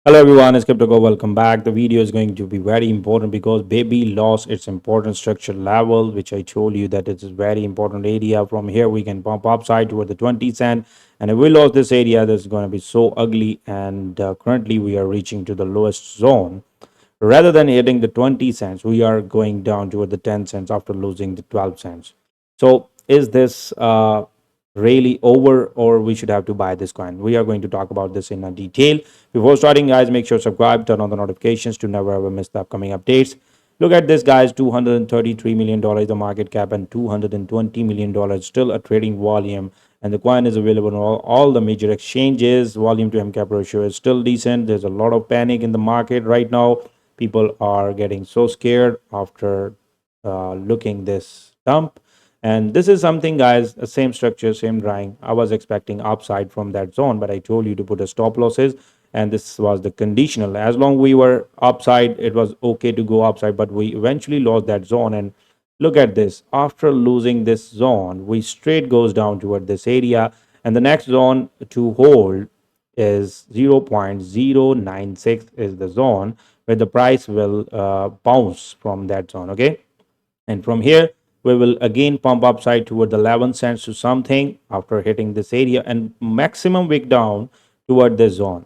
Hello everyone, it's CryptoCop. Welcome back. The video is going to be very important because baby lost its important structure level, which I told you that it's a very important area. From here, we can pump upside toward the 20 cent, and if we lost this area, that's going to be so ugly. And currently, we are reaching to the lowest zone. Rather than hitting the 20 cents, we are going down toward the 10 cents after losing the 12 cents. So, is this really over, or we should have to buy this coin? We are going to talk about this in a detail. Before starting, guys, make sure to subscribe, turn on the notifications to never ever miss the upcoming updates. Look at this, guys. $233 million the market cap, and $220 million still a trading volume. And the coin is available on all the major exchanges. Volume to MCAP ratio is still decent. There's a lot of panic in the market right now. People are getting so scared after looking this dump. And this is something, guys, same structure, same drawing. I was expecting upside from that zone, but I told you to put a stop losses, and this was the conditional. As long we were upside, it was okay to go upside, but we eventually lost that zone. And look at this. After losing this zone, we straight goes down toward this area, and the next zone to hold is 0.096 is the zone where the price will bounce from that zone. Okay, and from here we will again pump upside toward the 11 cents to something after hitting this area, and maximum wick down toward this zone.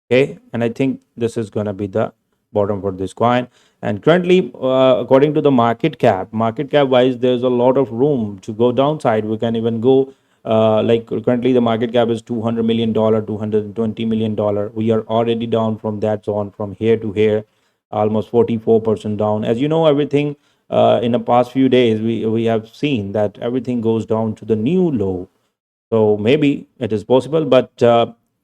Okay, and I think this is going to be the bottom for this coin. And currently, according to the market cap wise, there's a lot of room to go downside. We can even go like currently the market cap is $200 million, $220 million. We are already down from that zone, from here to here, almost 44% down. As you know, everything in the past few days, we have seen that everything goes down to the new low. So maybe it is possible, but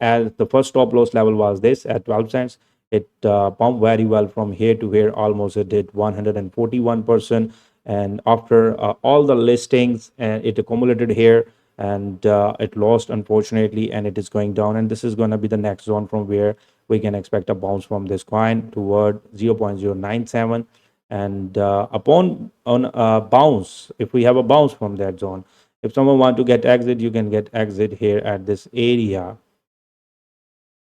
as the first stop loss level was this at 12 cents, it pumped very well from here to here. Almost it did 141%. And after all the listings, and it accumulated here, and it lost unfortunately, and it is going down. And this is going to be the next zone from where we can expect a bounce from this coin toward 0.097. And upon on a bounce, if we have a bounce from that zone, if someone want to get exit, you can get exit here at this area.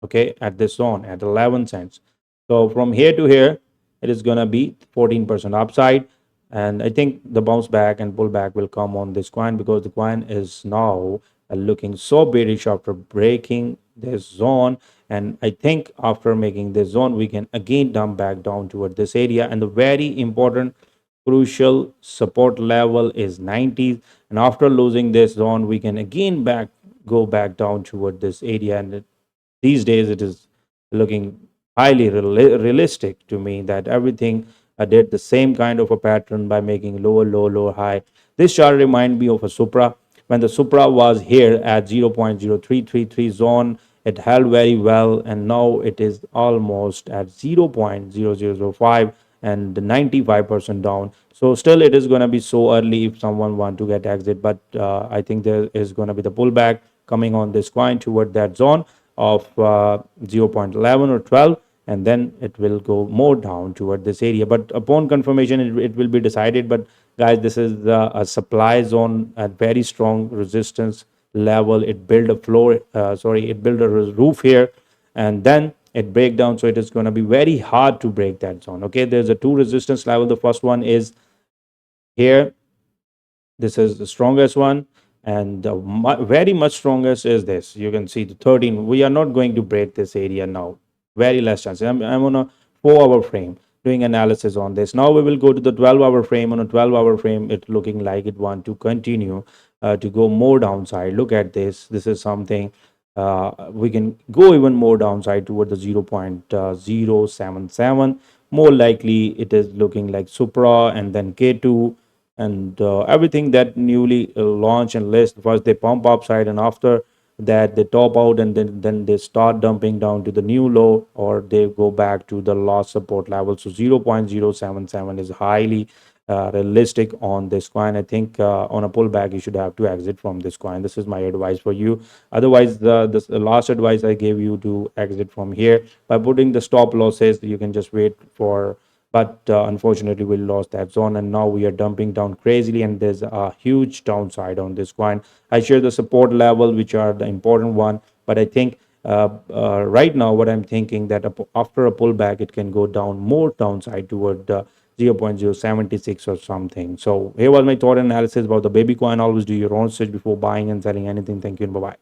Okay, at this zone at 11 cents. So from here to here, it is gonna be 14% upside. And I think the bounce back and pullback will come on this coin because the coin is now looking so bearish after breaking this zone. And I think after making this zone, we can again dump back down toward this area. And the very important crucial support level is 90. And after losing this zone, we can again go back down toward this area. And these days it is looking highly realistic to me that everything did the same kind of a pattern by making lower low lower high. This chart remind me of a supra. When the supra was here at 0.0333 zone, it held very well, and now it is almost at 0.0005 and 95% down. So still it is going to be so early if someone want to get exit, but I think there is going to be the pullback coming on this coin toward that zone of 0.11 or 12, and then it will go more down toward this area. But upon confirmation, it will be decided. But guys, this is a supply zone at very strong resistance level. It built a floor, it built a roof here, and then it break down. So it is going to be very hard to break that zone. Okay, there's a two resistance level. The first one is here. This is the strongest one, and the very much strongest is this. You can see the 13. We are not going to break this area now. Very less chance. I'm on a 4-hour frame doing analysis on this. Now we will go to the 12-hour frame. On a 12-hour frame, it's looking like it want to continue to go more downside. Look at this. This is something we can go even more downside toward the 0.077. More likely, it is looking like Supra and then K2 and everything that newly launch and list. First they pump upside, and after that they top out, and then they start dumping down to the new low, or they go back to the last support level. So 0.077 is highly realistic on this coin. I think on a pullback you should have to exit from this coin. This is my advice for you. Otherwise, the last advice I gave you to exit from here by putting the stop losses. You can just wait for, but unfortunately we lost that zone, and now we are dumping down crazily, and there's a huge downside on this coin. I share the support level, which are the important one, but I think Right now, what I'm thinking that after a pullback, it can go down more downside toward 0.076 or something. So here was my thought and analysis about the baby coin. Always do your own research before buying and selling anything. Thank you and bye bye.